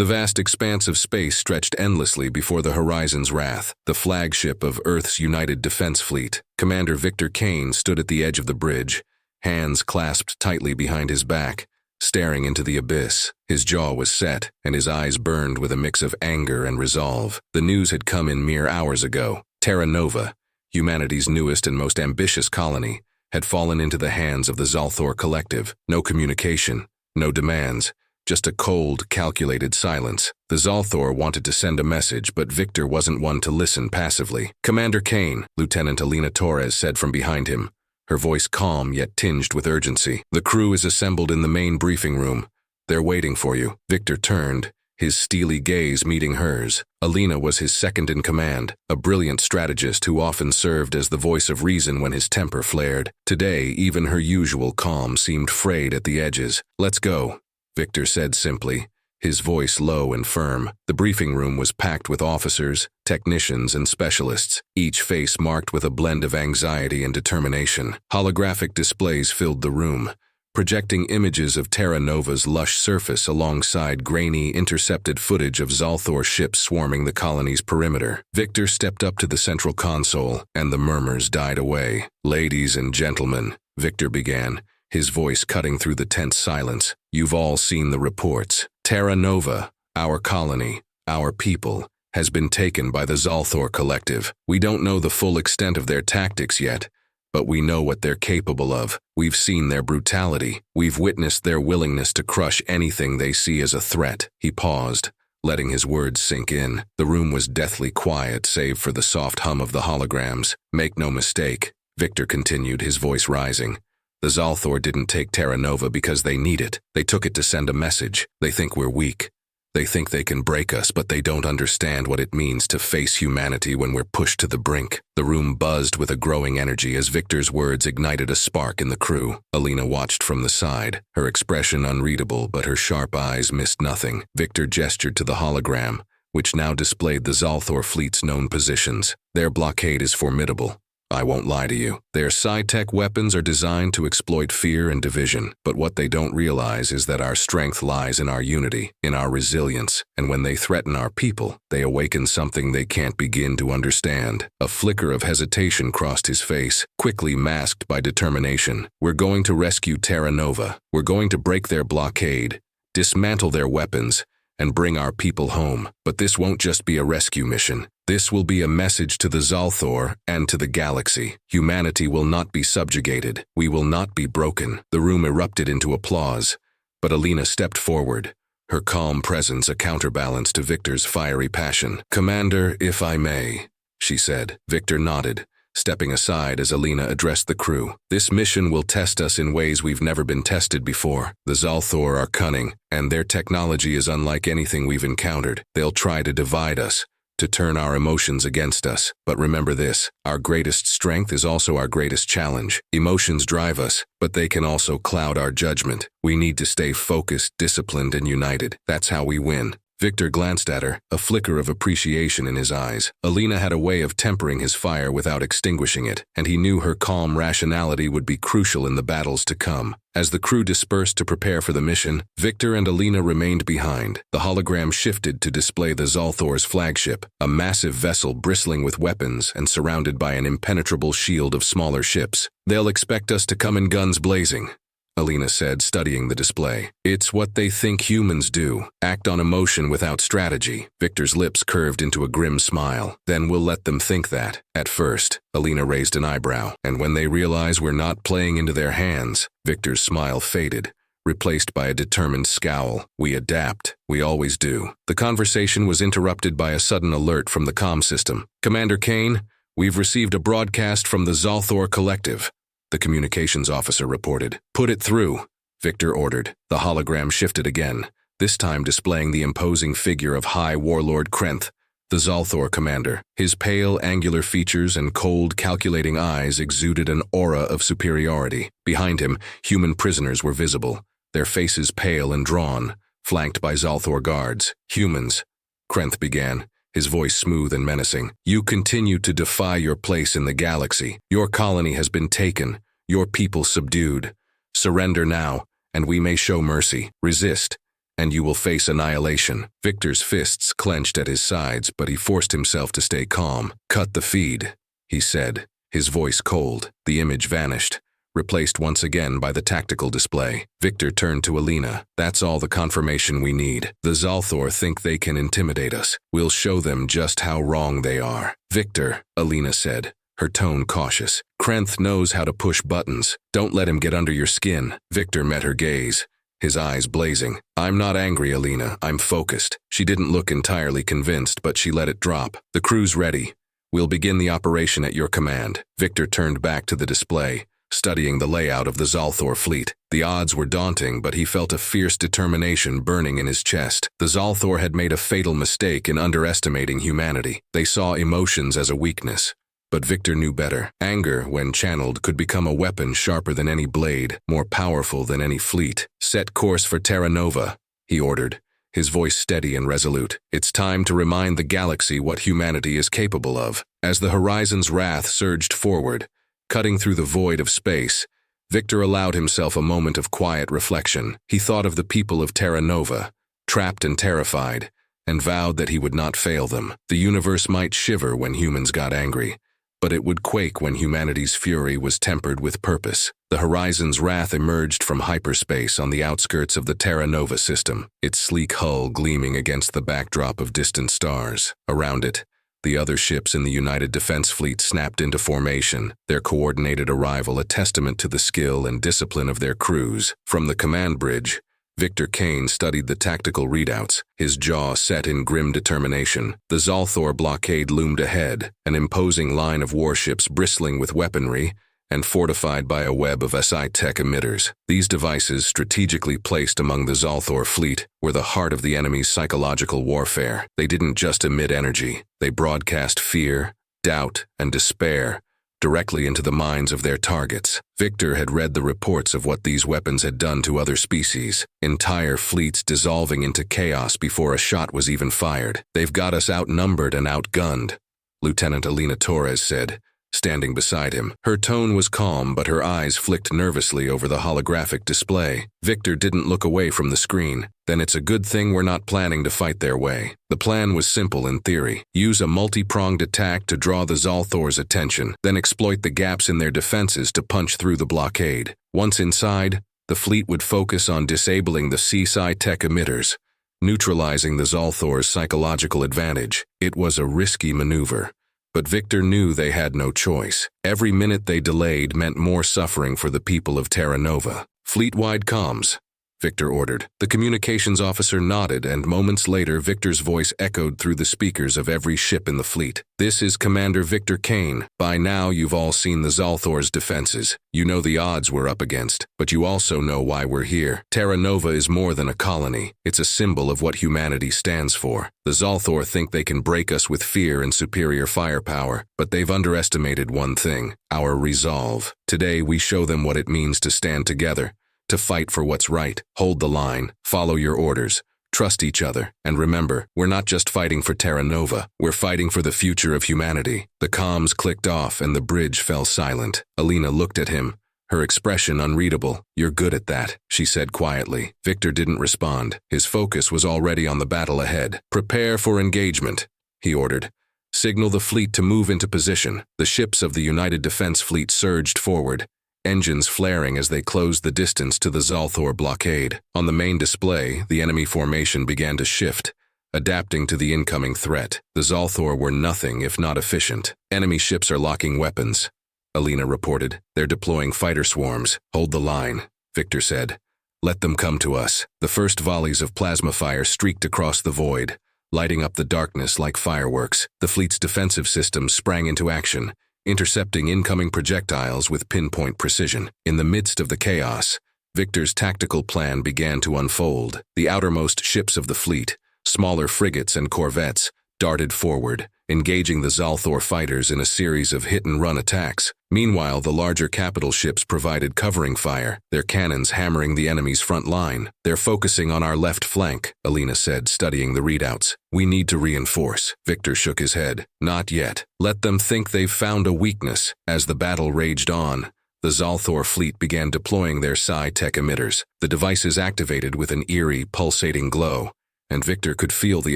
The vast expanse of space stretched endlessly before the horizon's wrath. The flagship of Earth's United Defense Fleet, Commander Victor Kane, stood at the edge of the bridge, hands clasped tightly behind his back, staring into the abyss. His jaw was set, and his eyes burned with a mix of anger and resolve. The news had come in mere hours ago. Terra Nova, humanity's newest and most ambitious colony, had fallen into the hands of the Zalthor Collective. No communication, no demands, just a cold, calculated silence. The Zalthor wanted to send a message, but Victor wasn't one to listen passively. "Commander Kane," Lieutenant Alina Torres said from behind him, her voice calm yet tinged with urgency. "The crew is assembled in the main briefing room. They're waiting for you." Victor turned, his steely gaze meeting hers. Alina was his second in command, a brilliant strategist who often served as the voice of reason when his temper flared. Today, even her usual calm seemed frayed at the edges. "Let's go," Victor said simply, his voice low and firm. The briefing room was packed with officers, technicians, and specialists, each face marked with a blend of anxiety and determination. Holographic displays filled the room, projecting images of Terra Nova's lush surface alongside grainy, intercepted footage of Zalthor ships swarming the colony's perimeter. Victor stepped up to the central console, and the murmurs died away. "Ladies and gentlemen," Victor began, his voice cutting through the tense silence, "you've all seen the reports. Terra Nova, our colony, our people, has been taken by the Zalthor Collective. We don't know the full extent of their tactics yet, but we know what they're capable of. We've seen their brutality. We've witnessed their willingness to crush anything they see as a threat." He paused, letting his words sink in. The room was deathly quiet save for the soft hum of the holograms. "Make no mistake," Victor continued, his voice rising. "The Zalthor didn't take Terra Nova because they need it. They took it to send a message. They think we're weak. They think they can break us, but they don't understand what it means to face humanity when we're pushed to the brink." The room buzzed with a growing energy as Victor's words ignited a spark in the crew. Alina watched from the side, her expression unreadable, but her sharp eyes missed nothing. Victor gestured to the hologram, which now displayed the Zalthor fleet's known positions. "Their blockade is formidable. I won't lie to you. Their psi-tech weapons are designed to exploit fear and division, but what they don't realize is that our strength lies in our unity, in our resilience, and when they threaten our people, they awaken something they can't begin to understand." A flicker of hesitation crossed his face, quickly masked by determination. "We're going to rescue Terra Nova. We're going to break their blockade, dismantle their weapons, and bring our people home. But this won't just be a rescue mission. This will be a message to the Zalthor and to the galaxy. Humanity will not be subjugated. We will not be broken." The room erupted into applause, but Alina stepped forward, her calm presence a counterbalance to Victor's fiery passion. "Commander, if I may," she said. Victor nodded, stepping aside as Alina addressed the crew. "This mission will test us in ways we've never been tested before. The Zalthor are cunning, and their technology is unlike anything we've encountered. They'll try to divide us, to turn our emotions against us. But remember this, our greatest strength is also our greatest challenge. Emotions drive us, but they can also cloud our judgment. We need to stay focused, disciplined, and united. That's how we win." Victor glanced at her, a flicker of appreciation in his eyes. Alina had a way of tempering his fire without extinguishing it, and he knew her calm rationality would be crucial in the battles to come. As the crew dispersed to prepare for the mission, Victor and Alina remained behind. The hologram shifted to display the Zalthor's flagship, a massive vessel bristling with weapons and surrounded by an impenetrable shield of smaller ships. "They'll expect us to come in guns blazing," Alina said, studying the display. "It's what they think humans do, act on emotion without strategy." Victor's lips curved into a grim smile. "Then we'll let them think that." At first, Alina raised an eyebrow. "And when they realize we're not playing into their hands," Victor's smile faded, replaced by a determined scowl. "We adapt. We always do." The conversation was interrupted by a sudden alert from the comm system. "Commander Kane, we've received a broadcast from the Zalthor Collective," the communications officer reported. "Put it through," Victor ordered. The hologram shifted again, this time displaying the imposing figure of High Warlord Krenth, the Zalthor commander. His pale, angular features and cold, calculating eyes exuded an aura of superiority. Behind him, human prisoners were visible, their faces pale and drawn, flanked by Zalthor guards. "Humans," Krenth began, his voice smooth and menacing. "You continue to defy your place in the galaxy. Your colony has been taken, your people subdued. Surrender now, and we may show mercy. Resist, and you will face annihilation. Victor's fists clenched at his sides, but he forced himself to stay calm. Cut the feed, he said, his voice cold. The image vanished, replaced once again by the tactical display. Victor turned to Alina. That's all the confirmation we need. The Zalthor think they can intimidate us. We'll show them just how wrong they are. Victor, Alina said, her tone cautious. Krenth knows how to push buttons. Don't let him get under your skin. Victor met her gaze, his eyes blazing. I'm not angry, Alina. I'm focused. She didn't look entirely convinced, but she let it drop. The crew's ready. We'll begin the operation at your command. Victor turned back to the display, studying the layout of the Zalthor fleet. The odds were daunting, but he felt a fierce determination burning in his chest. The Zalthor had made a fatal mistake in underestimating humanity. They saw emotions as a weakness. But Victor knew better. Anger, when channeled, could become a weapon sharper than any blade, more powerful than any fleet. Set course for Terra Nova, he ordered, his voice steady and resolute. It's time to remind the galaxy what humanity is capable of. As the horizon's wrath surged forward, cutting through the void of space, Victor allowed himself a moment of quiet reflection. He thought of the people of Terra Nova, trapped and terrified, and vowed that he would not fail them. The universe might shiver when humans got angry, but it would quake when humanity's fury was tempered with purpose. The horizon's wrath emerged from hyperspace on the outskirts of the Terra Nova system, its sleek hull gleaming against the backdrop of distant stars. Around it, the other ships in the United Defense Fleet snapped into formation, their coordinated arrival a testament to the skill and discipline of their crews. From the command bridge, Victor Kane studied the tactical readouts, his jaw set in grim determination. The Zalthor blockade loomed ahead, an imposing line of warships bristling with weaponry and fortified by a web of psi-tech emitters. These devices, strategically placed among the Zalthor fleet, were the heart of the enemy's psychological warfare. They didn't just emit energy, they broadcast fear, doubt, and despair directly into the minds of their targets. Victor had read the reports of what these weapons had done to other species, entire fleets dissolving into chaos before a shot was even fired. They've got us outnumbered and outgunned, Lieutenant Alina Torres said, standing beside him. Her tone was calm, but her eyes flicked nervously over the holographic display. Victor didn't look away from the screen. Then it's a good thing we're not planning to fight their way. The plan was simple in theory. Use a multi-pronged attack to draw the Zalthor's attention, then exploit the gaps in their defenses to punch through the blockade. Once inside, the fleet would focus on disabling the psi-tech emitters, neutralizing the Zalthor's psychological advantage. It was a risky maneuver, but Victor knew they had no choice. Every minute they delayed meant more suffering for the people of Terra Nova. Fleet-wide comms, Victor ordered. The communications officer nodded, and moments later Victor's voice echoed through the speakers of every ship in the fleet. This is Commander Victor Kane. By now you've all seen the Zalthor's defenses. You know the odds we're up against, but you also know why we're here. Terra Nova is more than a colony. It's a symbol of what humanity stands for. The Zalthor think they can break us with fear and superior firepower, but they've underestimated one thing: our resolve. Today we show them what it means to stand together, to fight for what's right. Hold the line, follow your orders, trust each other, and remember, we're not just fighting for Terra Nova, we're fighting for the future of humanity. The comms clicked off and the bridge fell silent. Alina looked at him, her expression unreadable. You're good at that, she said quietly. Victor didn't respond. His focus was already on the battle ahead. Prepare for engagement, he ordered. Signal the fleet to move into position. The ships of the United Defense Fleet surged forward, engines flaring as they closed the distance to the Zalthor blockade. On the main display, the enemy formation began to shift, adapting to the incoming threat. The Zalthor were nothing if not efficient. Enemy ships are locking weapons, Alina reported. They're deploying fighter swarms. Hold the line, Victor said. Let them come to us. The first volleys of plasma fire streaked across the void, lighting up the darkness like fireworks. The fleet's defensive systems sprang into action, intercepting incoming projectiles with pinpoint precision. In the midst of the chaos, Victor's tactical plan began to unfold. The outermost ships of the fleet, smaller frigates and corvettes, darted forward, engaging the Zalthor fighters in a series of hit-and-run attacks. Meanwhile, the larger capital ships provided covering fire, their cannons hammering the enemy's front line. They're focusing on our left flank, Alina said, studying the readouts. We need to reinforce. Victor shook his head. Not yet. Let them think they've found a weakness. As the battle raged on, the Zalthor fleet began deploying their psi-tech emitters. The devices activated with an eerie, pulsating glow, and Victor could feel the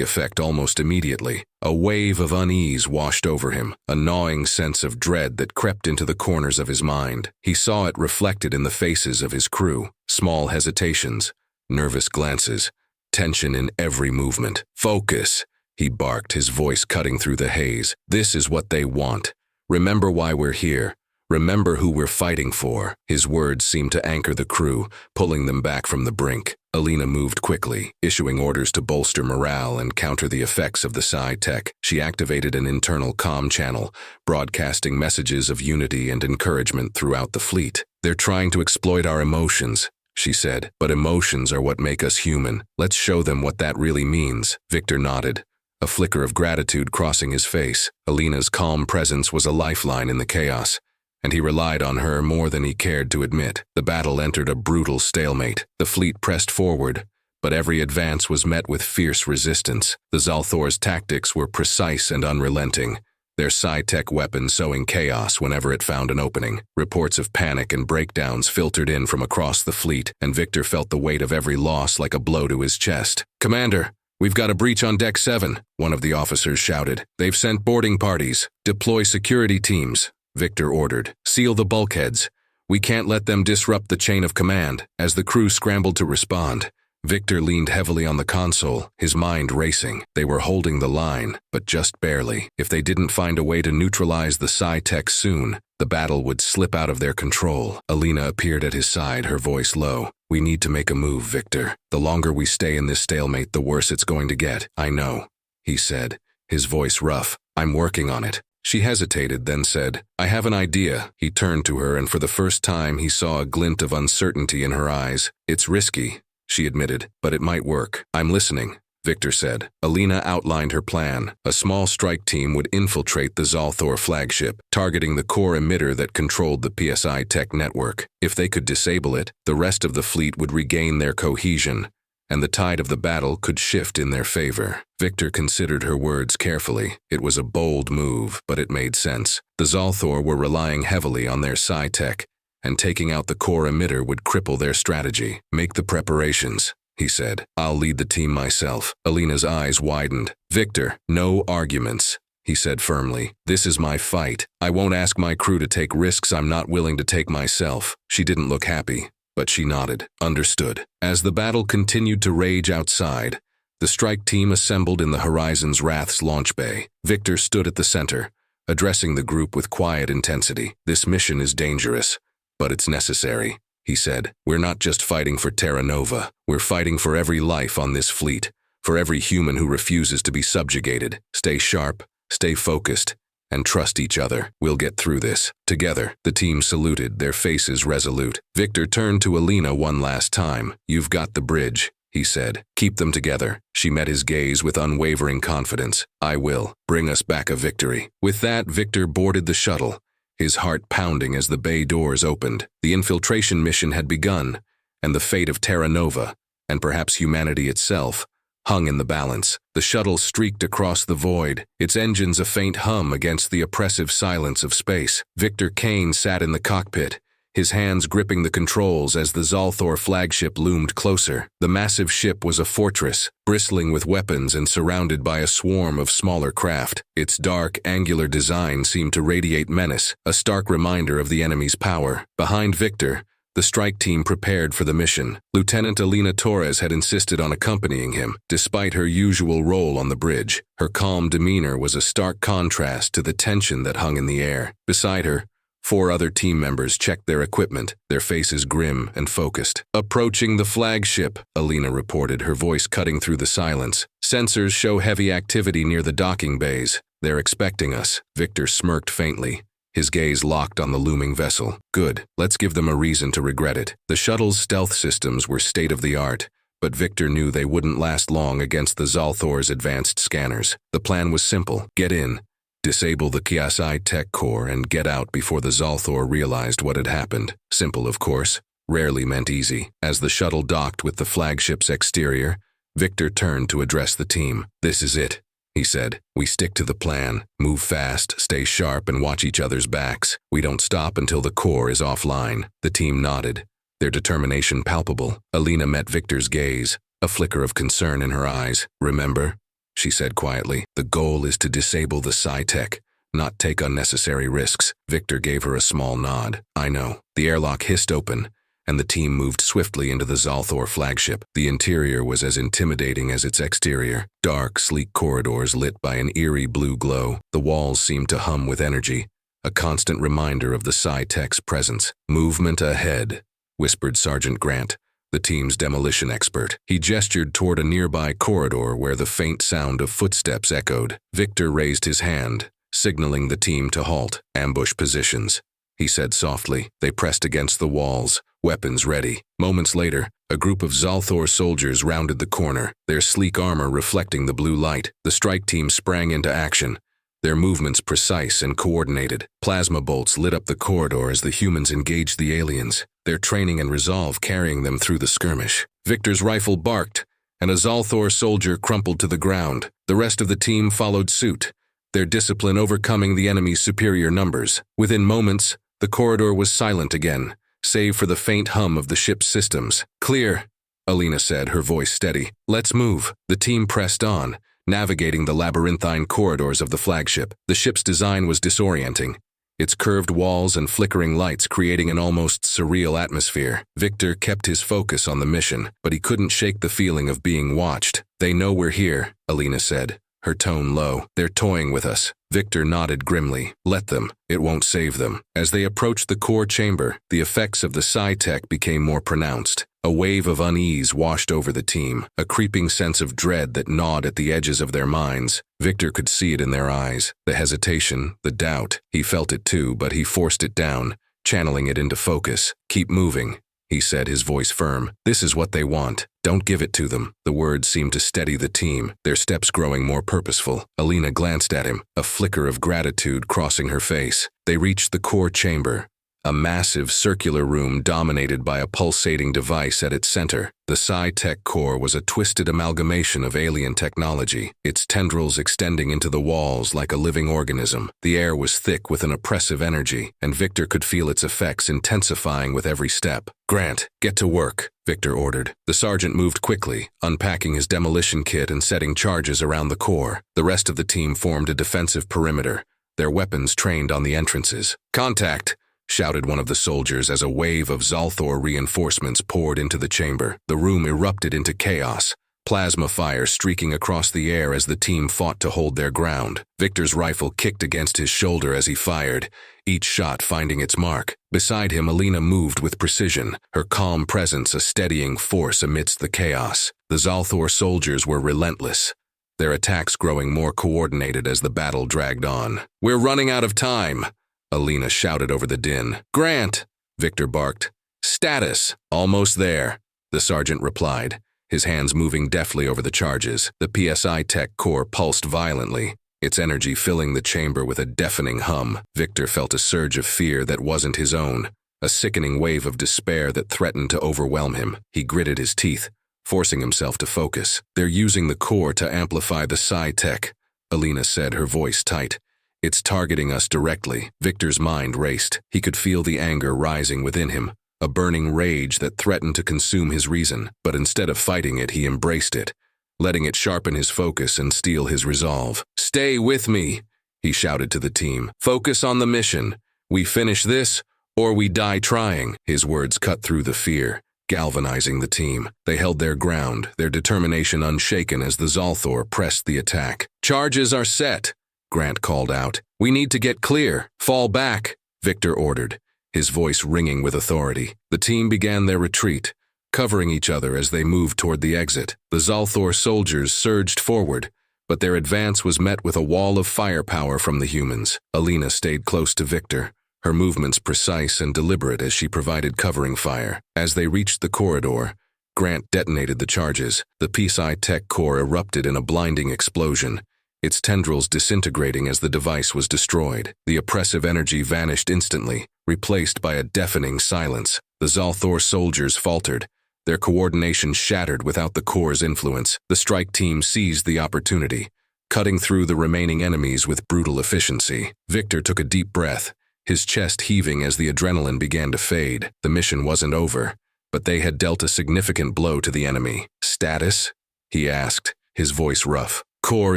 effect almost immediately. A wave of unease washed over him, a gnawing sense of dread that crept into the corners of his mind. He saw it reflected in the faces of his crew, small hesitations, nervous glances, tension in every movement. "Focus," he barked, his voice cutting through the haze. "This is what they want. Remember why we're here. Remember who we're fighting for." His words seemed to anchor the crew, pulling them back from the brink. Alina moved quickly, issuing orders to bolster morale and counter the effects of the psi-tech. She activated an internal comm channel, broadcasting messages of unity and encouragement throughout the fleet. "They're trying to exploit our emotions," she said, "but emotions are what make us human. Let's show them what that really means." Victor nodded, a flicker of gratitude crossing his face. Alina's calm presence was a lifeline in the chaos, and he relied on her more than he cared to admit. The battle entered a brutal stalemate. The fleet pressed forward, but every advance was met with fierce resistance. The Zalthor's tactics were precise and unrelenting, their psi-tech weapon sowing chaos whenever it found an opening. Reports of panic and breakdowns filtered in from across the fleet, and Victor felt the weight of every loss like a blow to his chest. "Commander, we've got a breach on Deck 7, one of the officers shouted. "They've sent boarding parties. Deploy security teams," Victor ordered. "Seal the bulkheads. We can't let them disrupt the chain of command." As the crew scrambled to respond, Victor leaned heavily on the console, his mind racing. They were holding the line, but just barely. If they didn't find a way to neutralize the psi-tech soon, the battle would slip out of their control. Alina appeared at his side, her voice low. "We need to make a move, Victor. The longer we stay in this stalemate, the worse it's going to get." "I know," he said, his voice rough. "I'm working on it." She hesitated, then said, "I have an idea." He turned to her, and for the first time he saw a glint of uncertainty in her eyes. "It's risky," she admitted, "but it might work." "I'm listening," Victor said. Alina outlined her plan. A small strike team would infiltrate the Zalthor flagship, targeting the core emitter that controlled the psi-tech network. If they could disable it, the rest of the fleet would regain their cohesion, and the tide of the battle could shift in their favor. Victor considered her words carefully. It was a bold move, but it made sense. The Zalthor were relying heavily on their psi-tech, and taking out the core emitter would cripple their strategy. "Make the preparations," he said. "I'll lead the team myself." Alina's eyes widened. "Victor, no arguments," he said firmly. "This is my fight. I won't ask my crew to take risks I'm not willing to take myself." She didn't look happy, but she nodded. "Understood." As the battle continued to rage outside, the strike team assembled in the Horizon's Wrath's launch bay. Victor stood at the center, addressing the group with quiet intensity. "This mission is dangerous, but it's necessary," he said. "We're not just fighting for Terra Nova. We're fighting for every life on this fleet, for every human who refuses to be subjugated. Stay sharp, stay focused, and trust each other. We'll get through this together." The team saluted, their faces resolute. Victor turned to Alina one last time. "You've got the bridge," he said. "Keep them together." She met his gaze with unwavering confidence. "I will. Bring us back a victory." With that, Victor boarded the shuttle, his heart pounding as the bay doors opened. The infiltration mission had begun, and the fate of Terra Nova, and perhaps humanity itself, hung in the balance. The shuttle streaked across the void, its engines a faint hum against the oppressive silence of space. Victor Kane sat in the cockpit, his hands gripping the controls as the Zalthor flagship loomed closer. The massive ship was a fortress, bristling with weapons and surrounded by a swarm of smaller craft. Its dark, angular design seemed to radiate menace, a stark reminder of the enemy's power. Behind Victor, the strike team prepared for the mission. Lieutenant Alina Torres had insisted on accompanying him, despite her usual role on the bridge. Her calm demeanor was a stark contrast to the tension that hung in the air. Beside her, 4 other team members checked their equipment, their faces grim and focused. "Approaching the flagship," Alina reported, her voice cutting through the silence. "Sensors show heavy activity near the docking bays. They're expecting us." Victor smirked faintly, his gaze locked on the looming vessel. "Good. Let's give them a reason to regret it." The shuttle's stealth systems were state-of-the-art, but Victor knew they wouldn't last long against the Zalthor's advanced scanners. The plan was simple. Get in, disable the psi-tech core, and get out before the Zalthor realized what had happened. Simple, of course, rarely meant easy. As the shuttle docked with the flagship's exterior, Victor turned to address the team. "This is it," he said. We stick to the plan, move fast, stay sharp, and watch each other's backs. We don't stop until the core is offline. The team nodded, their determination palpable. Alina met Victor's gaze, a flicker of concern in her eyes. Remember, she said quietly, the goal is to disable the psi-tech, not take unnecessary risks. Victor gave her a small nod. I know. The airlock hissed open, and the team moved swiftly into the Zalthor flagship. The interior was as intimidating as its exterior. Dark, sleek corridors lit by an eerie blue glow. The walls seemed to hum with energy, a constant reminder of the psi-tech's presence. Movement ahead, whispered Sergeant Grant, the team's demolition expert. He gestured toward a nearby corridor where the faint sound of footsteps echoed. Victor raised his hand, signaling the team to halt. Ambush positions, he said softly. They pressed against the walls, weapons ready. Moments later, a group of Zalthor soldiers rounded the corner, their sleek armor reflecting the blue light. The strike team sprang into action, their movements precise and coordinated. Plasma bolts lit up the corridor as the humans engaged the aliens, their training and resolve carrying them through the skirmish. Victor's rifle barked, and a Zalthor soldier crumpled to the ground. The rest of the team followed suit, their discipline overcoming the enemy's superior numbers. Within moments, the corridor was silent again, save for the faint hum of the ship's systems. Clear, Alina said, her voice steady. Let's move. The team pressed on, navigating the labyrinthine corridors of the flagship. The ship's design was disorienting, its curved walls and flickering lights creating an almost surreal atmosphere. Victor kept his focus on the mission, but he couldn't shake the feeling of being watched. They know we're here, Alina said, her tone low. They're toying with us. Victor nodded grimly. Let them. It won't save them. As they approached the core chamber, the effects of the psi-tech became more pronounced. A wave of unease washed over the team, a creeping sense of dread that gnawed at the edges of their minds. Victor could see it in their eyes. The hesitation, the doubt. He felt it too, but he forced it down, channeling it into focus. Keep moving, he said, his voice firm. This is what they want. Don't give it to them. The words seemed to steady the team, their steps growing more purposeful. Alina glanced at him, a flicker of gratitude crossing her face. They reached the core chamber, a massive circular room dominated by a pulsating device at its center. The psi-tech core was a twisted amalgamation of alien technology, its tendrils extending into the walls like a living organism. The air was thick with an oppressive energy, and Victor could feel its effects intensifying with every step. Grant, get to work, Victor ordered. The sergeant moved quickly, unpacking his demolition kit and setting charges around the core. The rest of the team formed a defensive perimeter, their weapons trained on the entrances. Contact, shouted one of the soldiers as a wave of Zalthor reinforcements poured into the chamber. The room erupted into chaos, plasma fire streaking across the air as the team fought to hold their ground. Victor's rifle kicked against his shoulder as he fired, each shot finding its mark. Beside him, Alina moved with precision, her calm presence a steadying force amidst the chaos. The Zalthor soldiers were relentless, their attacks growing more coordinated as the battle dragged on. We're running out of time, Alina shouted over the din. Grant, Victor barked. Status. Almost there, the sergeant replied, his hands moving deftly over the charges. The psi-tech core pulsed violently, its energy filling the chamber with a deafening hum. Victor felt a surge of fear that wasn't his own, a sickening wave of despair that threatened to overwhelm him. He gritted his teeth, forcing himself to focus. They're using the core to amplify the psi-tech, Alina said, her voice tight. It's targeting us directly. Victor's mind raced. He could feel the anger rising within him, a burning rage that threatened to consume his reason. But instead of fighting it, he embraced it, letting it sharpen his focus and steel his resolve. Stay with me, he shouted to the team. Focus on the mission. We finish this, or we die trying. His words cut through the fear, galvanizing the team. They held their ground, their determination unshaken as the Zalthor pressed the attack. Charges are set, Grant called out. We need to get clear. Fall back, Victor ordered, his voice ringing with authority. The team began their retreat, covering each other as they moved toward the exit. The Zalthor soldiers surged forward, but their advance was met with a wall of firepower from the humans. Alina stayed close to Victor, her movements precise and deliberate as she provided covering fire. As they reached the corridor, Grant detonated the charges. The psi-tech core erupted in a blinding explosion, its tendrils disintegrating as the device was destroyed. The oppressive energy vanished instantly, replaced by a deafening silence. The Zalthor soldiers faltered, their coordination shattered without the core's influence. The strike team seized the opportunity, cutting through the remaining enemies with brutal efficiency. Victor took a deep breath, his chest heaving as the adrenaline began to fade. The mission wasn't over, but they had dealt a significant blow to the enemy. "Status?" he asked, his voice rough. "Core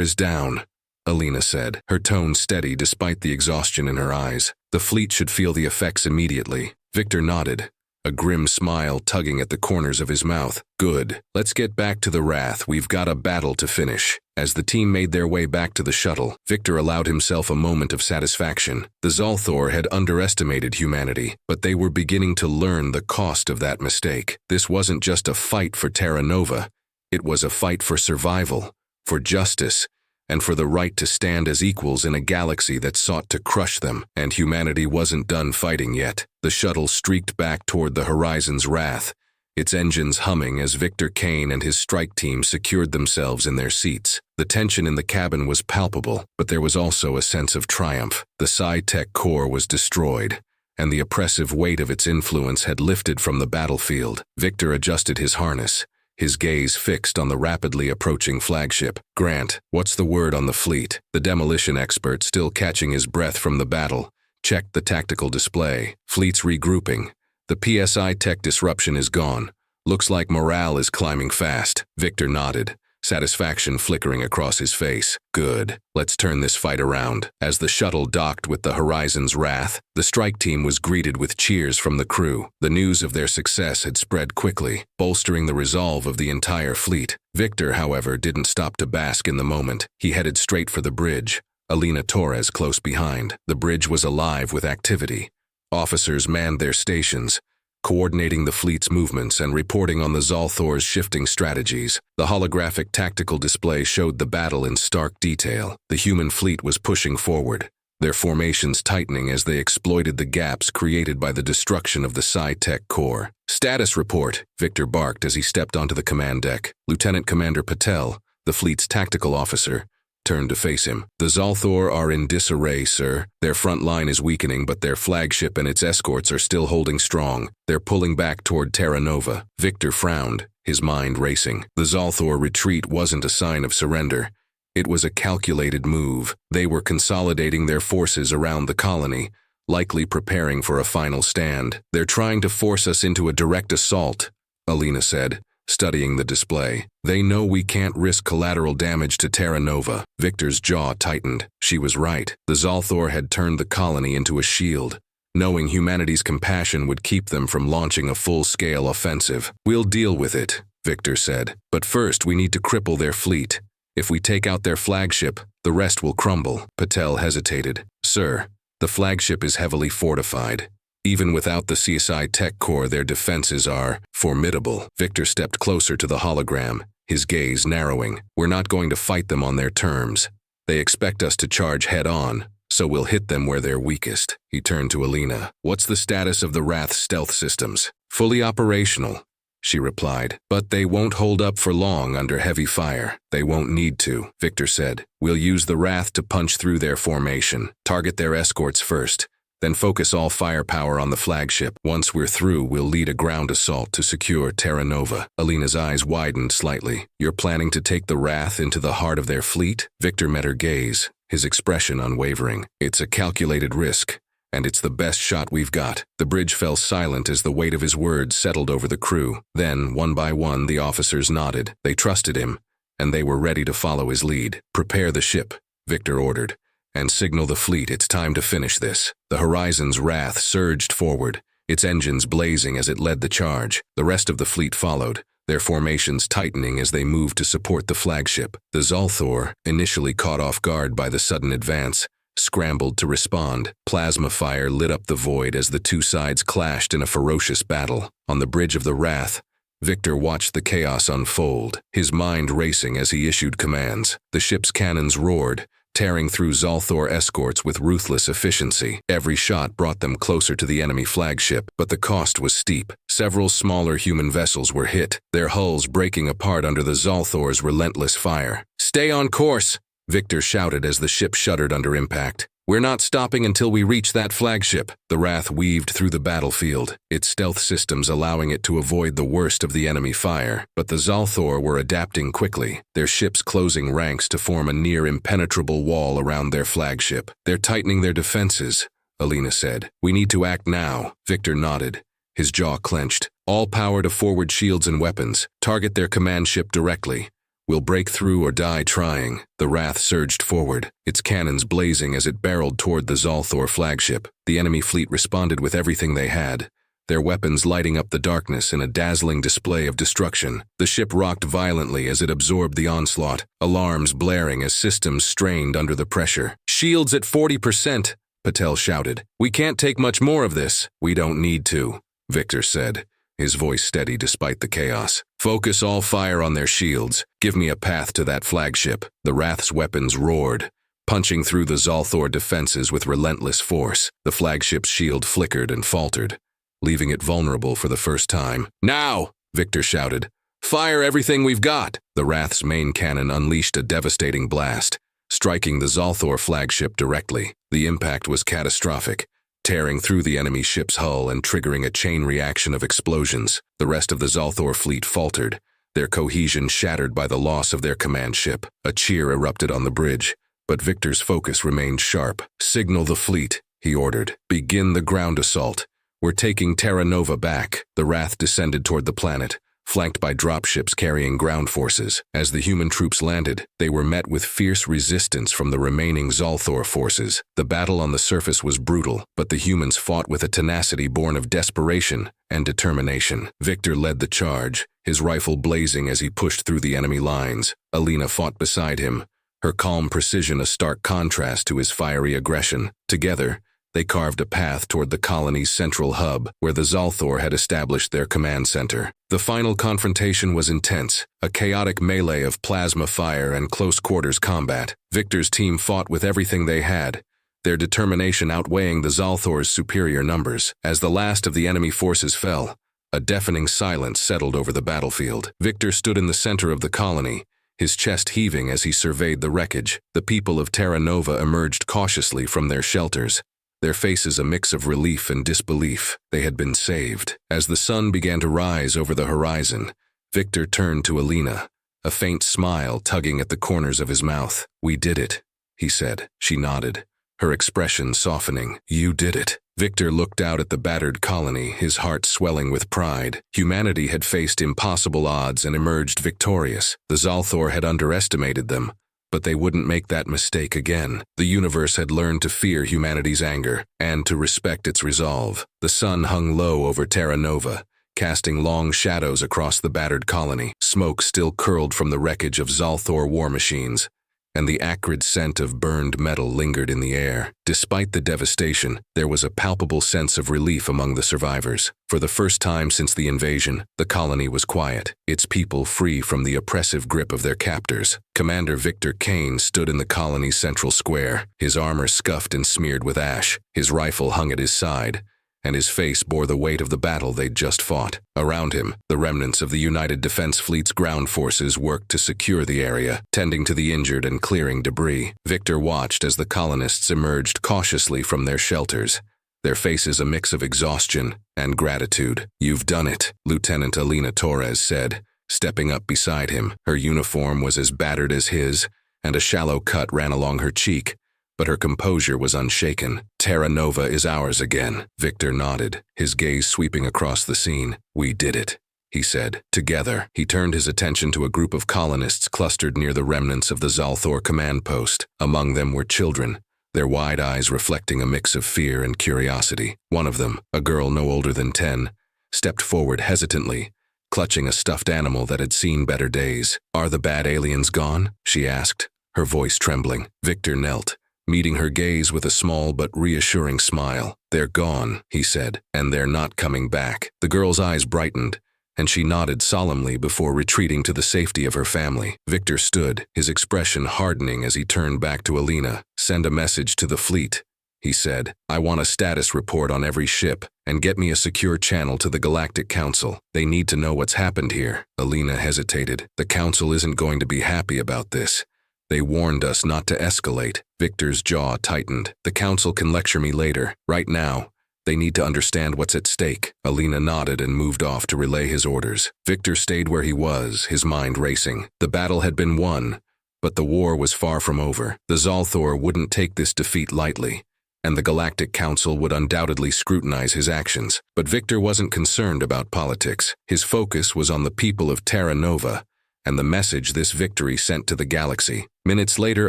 is down," Alina said, her tone steady despite the exhaustion in her eyes. "The fleet should feel the effects immediately." Victor nodded, a grim smile tugging at the corners of his mouth. "Good. Let's get back to the Wrath. We've got a battle to finish." As the team made their way back to the shuttle, Victor allowed himself a moment of satisfaction. The Zalthor had underestimated humanity, but they were beginning to learn the cost of that mistake. This wasn't just a fight for Terra Nova. It was a fight for survival, for justice, and for the right to stand as equals in a galaxy that sought to crush them. And humanity wasn't done fighting yet. The shuttle streaked back toward the horizon's wrath, its engines humming as Victor Kane and his strike team secured themselves in their seats. The tension in the cabin was palpable, but there was also a sense of triumph. The psi-tech core was destroyed, and the oppressive weight of its influence had lifted from the battlefield. Victor adjusted his harness, his gaze fixed on the rapidly approaching flagship. "Grant, what's the word on the fleet?" The demolition expert, still catching his breath from the battle, checked the tactical display. "Fleet's regrouping. The psi-tech disruption is gone. Looks like morale is climbing fast." Victor nodded, satisfaction flickering across his face. "Good. Let's turn this fight around." As the shuttle docked with the horizon's wrath, the strike team was greeted with cheers from the crew. The news of their success had spread quickly, bolstering the resolve of the entire fleet. Victor, however, didn't stop to bask in the moment. He headed straight for the bridge, Alina Torres close behind. The bridge was alive with activity. Officers manned their stations, coordinating the fleet's movements and reporting on the Zalthor's shifting strategies. The holographic tactical display showed the battle in stark detail. The human fleet was pushing forward, their formations tightening as they exploited the gaps created by the destruction of the psi-tech core. "Status report," Victor barked as he stepped onto the command deck. Lieutenant Commander Patel, the fleet's tactical officer, turned to face him. "The Zalthor are in disarray, sir. Their front line is weakening, but their flagship and its escorts are still holding strong. They're pulling back toward Terra Nova." Victor frowned, his mind racing. The Zalthor retreat wasn't a sign of surrender. It was a calculated move. They were consolidating their forces around the colony, likely preparing for a final stand. "They're trying to force us into a direct assault," Alina said, studying the display. "They know we can't risk collateral damage to Terra Nova." Victor's jaw tightened. She was right. The Zalthor had turned the colony into a shield, knowing humanity's compassion would keep them from launching a full-scale offensive. "We'll deal with it," Victor said. "But first we need to cripple their fleet. If we take out their flagship, the rest will crumble." Patel hesitated. "Sir, the flagship is heavily fortified. Even without the psi-tech core, their defenses are formidable." Victor stepped closer to the hologram, his gaze narrowing. "We're not going to fight them on their terms. They expect us to charge head-on, so we'll hit them where they're weakest." He turned to Alina. "What's the status of the Wrath stealth systems?" "Fully operational," she replied. "But they won't hold up for long under heavy fire." "They won't need to," Victor said. "We'll use the Wrath to punch through their formation, target their escorts first, then focus all firepower on the flagship. Once we're through, we'll lead a ground assault to secure Terra Nova." Alina's eyes widened slightly. "You're planning to take the Wrath into the heart of their fleet?" Victor met her gaze, his expression unwavering. "It's a calculated risk, and it's the best shot we've got." The bridge fell silent as the weight of his words settled over the crew. Then, one by one, the officers nodded. They trusted him, and they were ready to follow his lead. "Prepare the ship," Victor ordered, "and signal the fleet it's time to finish this." The horizon's wrath surged forward, its engines blazing as it led the charge. The rest of the fleet followed, their formations tightening as they moved to support the flagship. The Zalthor, initially caught off guard by the sudden advance, scrambled to respond. Plasma fire lit up the void as the two sides clashed in a ferocious battle. On the bridge of the Wrath, Victor watched the chaos unfold, his mind racing as he issued commands. The ship's cannons roared, tearing through Zalthor escorts with ruthless efficiency. Every shot brought them closer to the enemy flagship, but the cost was steep. Several smaller human vessels were hit, their hulls breaking apart under the Zalthor's relentless fire. "Stay on course!" Victor shouted as the ship shuddered under impact. "We're not stopping until we reach that flagship." The Wrath weaved through the battlefield, its stealth systems allowing it to avoid the worst of the enemy fire. But the Zalthor were adapting quickly, their ships closing ranks to form a near-impenetrable wall around their flagship. "They're tightening their defenses," Alina said. "We need to act now." Victor nodded, his jaw clenched. "All power to forward shields and weapons. Target their command ship directly. We'll break through or die trying." The Wrath surged forward, its cannons blazing as it barreled toward the Zalthor flagship. The enemy fleet responded with everything they had, their weapons lighting up the darkness in a dazzling display of destruction. The ship rocked violently as it absorbed the onslaught, alarms blaring as systems strained under the pressure. "Shields at 40%, Patel shouted. "We can't take much more of this." "We don't need to," Victor said, his voice steady despite the chaos. "Focus all fire on their shields. Give me a path to that flagship." The Wrath's weapons roared, punching through the Zalthor defenses with relentless force. The flagship's shield flickered and faltered, leaving it vulnerable for the first time. "Now!" Victor shouted. "Fire everything we've got!" The Wrath's main cannon unleashed a devastating blast, striking the Zalthor flagship directly. The impact was catastrophic, tearing through the enemy ship's hull and triggering a chain reaction of explosions. The rest of the Zalthor fleet faltered, their cohesion shattered by the loss of their command ship. A cheer erupted on the bridge, but Victor's focus remained sharp. "Signal the fleet," he ordered. "Begin the ground assault. We're taking Terra Nova back." The Wrath descended toward the planet, flanked by dropships carrying ground forces. As the human troops landed, they were met with fierce resistance from the remaining Zalthor forces. The battle on the surface was brutal, but the humans fought with a tenacity born of desperation and determination. Victor led the charge, his rifle blazing as he pushed through the enemy lines. Alina fought beside him, her calm precision a stark contrast to his fiery aggression. Together, they carved a path toward the colony's central hub, where the Zalthor had established their command center. The final confrontation was intense, a chaotic melee of plasma fire and close-quarters combat. Victor's team fought with everything they had, their determination outweighing the Zalthor's superior numbers. As the last of the enemy forces fell, a deafening silence settled over the battlefield. Victor stood in the center of the colony, his chest heaving as he surveyed the wreckage. The people of Terra Nova emerged cautiously from their shelters, their faces a mix of relief and disbelief. They had been saved. As the sun began to rise over the horizon, Victor turned to Alina, a faint smile tugging at the corners of his mouth. "We did it," he said. She nodded, her expression softening. "You did it." Victor looked out at the battered colony, his heart swelling with pride. Humanity had faced impossible odds and emerged victorious. The Zalthor had underestimated them, but they wouldn't make that mistake again. The universe had learned to fear humanity's anger and to respect its resolve. The sun hung low over Terra Nova, casting long shadows across the battered colony. Smoke still curled from the wreckage of Zalthor war machines, and the acrid scent of burned metal lingered in the air. Despite the devastation, there was a palpable sense of relief among the survivors. For the first time since the invasion, the colony was quiet, its people free from the oppressive grip of their captors. Commander Victor Kane stood in the colony's central square, his armor scuffed and smeared with ash. His rifle hung at his side, and his face bore the weight of the battle they'd just fought. Around him, the remnants of the United Defense Fleet's ground forces worked to secure the area, tending to the injured and clearing debris. Victor watched as the colonists emerged cautiously from their shelters, their faces a mix of exhaustion and gratitude. "You've done it," Lieutenant Alina Torres said, stepping up beside him. Her uniform was as battered as his, and a shallow cut ran along her cheek, but her composure was unshaken. "Terra Nova is ours again." Victor nodded, his gaze sweeping across the scene. "We did it," he said. Together, he turned his attention to a group of colonists clustered near the remnants of the Zalthor command post. Among them were children, their wide eyes reflecting a mix of fear and curiosity. One of them, a girl no older than 10, stepped forward hesitantly, clutching a stuffed animal that had seen better days. "Are the bad aliens gone?" she asked, her voice trembling. Victor knelt, meeting her gaze with a small but reassuring smile. "They're gone," he said, "and they're not coming back." The girl's eyes brightened, and she nodded solemnly before retreating to the safety of her family. Victor stood, his expression hardening as he turned back to Alina. "Send a message to the fleet," he said. "I want a status report on every ship, and get me a secure channel to the Galactic Council. They need to know what's happened here." Alina hesitated. "The Council isn't going to be happy about this. They warned us not to escalate. Victor's jaw tightened. The council can lecture me later. Right now, they need to understand what's at stake. Alina nodded and moved off to relay his orders. Victor stayed where he was, his mind racing. The battle had been won, but the war was far from over. The Zalthor wouldn't take this defeat lightly, and the Galactic Council would undoubtedly scrutinize his actions. But Victor wasn't concerned about politics. His focus was on the people of Terra Nova and the message this victory sent to the galaxy. Minutes later,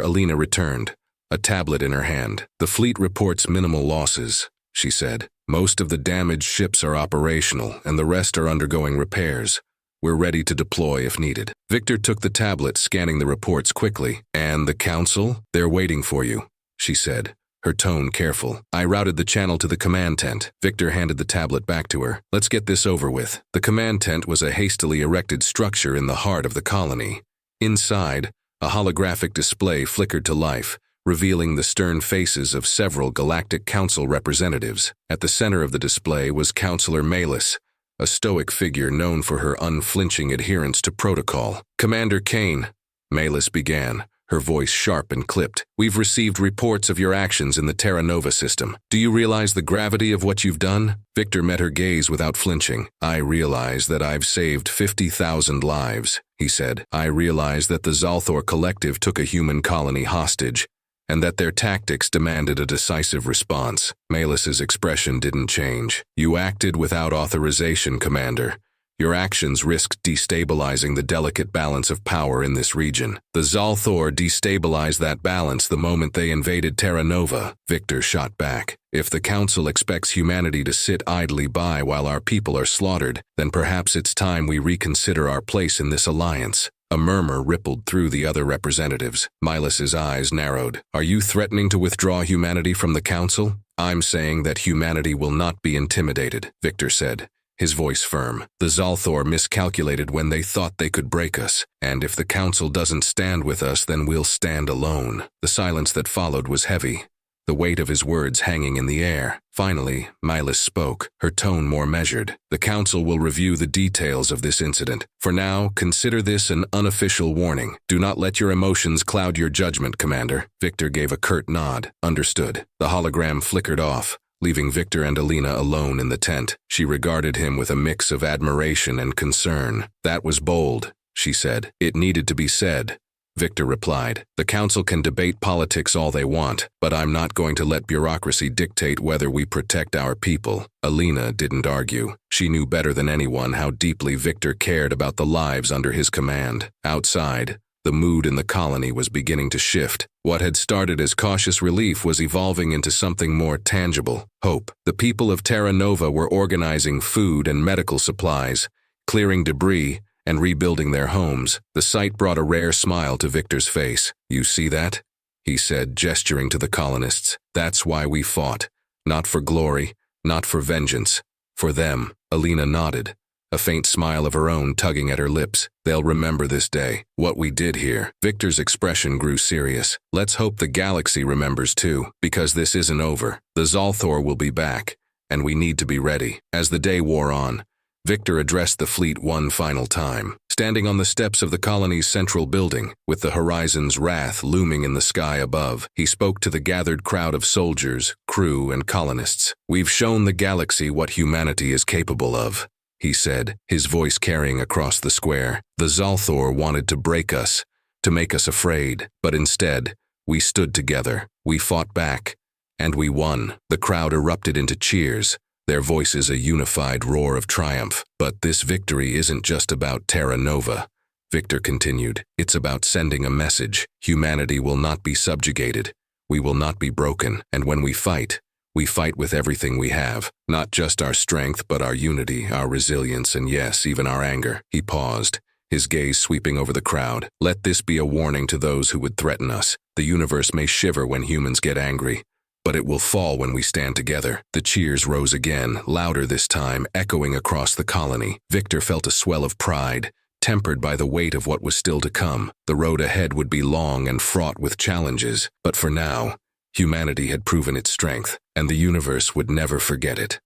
Alina returned, a tablet in her hand. "The fleet reports minimal losses," she said. "Most of the damaged ships are operational, and the rest are undergoing repairs. We're ready to deploy if needed." Victor took the tablet, scanning the reports quickly. "And the council? They're waiting for you," she said, her tone careful. "I routed the channel to the command tent." Victor handed the tablet back to her. "Let's get this over with." The command tent was a hastily erected structure in the heart of the colony. Inside, a holographic display flickered to life, revealing the stern faces of several Galactic Council representatives. At the center of the display was Counselor Malus, a stoic figure known for her unflinching adherence to protocol. "Commander Kane," Malus began, her voice sharp and clipped, "we've received reports of your actions in the Terra Nova system. Do you realize the gravity of what you've done?" Victor met her gaze without flinching. "I realize that I've saved 50,000 lives," he said. "I realize that the Zalthor Collective took a human colony hostage, and that their tactics demanded a decisive response." Malus's expression didn't change. "You acted without authorization, Commander. Your actions risked destabilizing the delicate balance of power in this region. The Zalthor destabilized that balance the moment they invaded Terra Nova." Victor shot back. "If the Council expects humanity to sit idly by while our people are slaughtered, then perhaps it's time we reconsider our place in this alliance." A murmur rippled through the other representatives. Milus's eyes narrowed. "Are you threatening to withdraw humanity from the Council?" "I'm saying that humanity will not be intimidated," Victor said, his voice firm. "The Zalthor miscalculated when they thought they could break us, and if the Council doesn't stand with us, then we'll stand alone." The silence that followed was heavy, the weight of his words hanging in the air. Finally, Malus spoke, her tone more measured. "The Council will review the details of this incident. For now, consider this an unofficial warning. Do not let your emotions cloud your judgment, Commander." Victor gave a curt nod. "Understood." The hologram flickered off, leaving Victor and Alina alone in the tent. She regarded him with a mix of admiration and concern. "That was bold," she said. "It needed to be said," Victor replied. "The Council can debate politics all they want, but I'm not going to let bureaucracy dictate whether we protect our people." Alina didn't argue. She knew better than anyone how deeply Victor cared about the lives under his command. Outside, the mood in the colony was beginning to shift. What had started as cautious relief was evolving into something more tangible: hope. The people of Terra Nova were organizing food and medical supplies, clearing debris, and rebuilding their homes. The sight brought a rare smile to Victor's face. "You see that?" he said, gesturing to the colonists. "That's why we fought. Not for glory, not for vengeance. For them." Alina nodded, a faint smile of her own tugging at her lips. "They'll remember this day. What we did here." Victor's expression grew serious. "Let's hope the galaxy remembers too, because this isn't over. The Zalthor will be back, and we need to be ready." As the day wore on, Victor addressed the fleet one final time. Standing on the steps of the colony's central building, with the horizon's wrath looming in the sky above, he spoke to the gathered crowd of soldiers, crew, and colonists. "We've shown the galaxy what humanity is capable of," he said, his voice carrying across the square. "The Zalthor wanted to break us, to make us afraid, but instead, we stood together, we fought back, and we won." The crowd erupted into cheers, their voices a unified roar of triumph. "But this victory isn't just about Terra Nova," Victor continued. "It's about sending a message. Humanity will not be subjugated. We will not be broken. And when we fight with everything we have. Not just our strength, but our unity, our resilience, and yes, even our anger." He paused, his gaze sweeping over the crowd. "Let this be a warning to those who would threaten us. The universe may shiver when humans get angry, but it will fall when we stand together." The cheers rose again, louder this time, echoing across the colony. Victor felt a swell of pride, tempered by the weight of what was still to come. The road ahead would be long and fraught with challenges, but for now, humanity had proven its strength, and the universe would never forget it.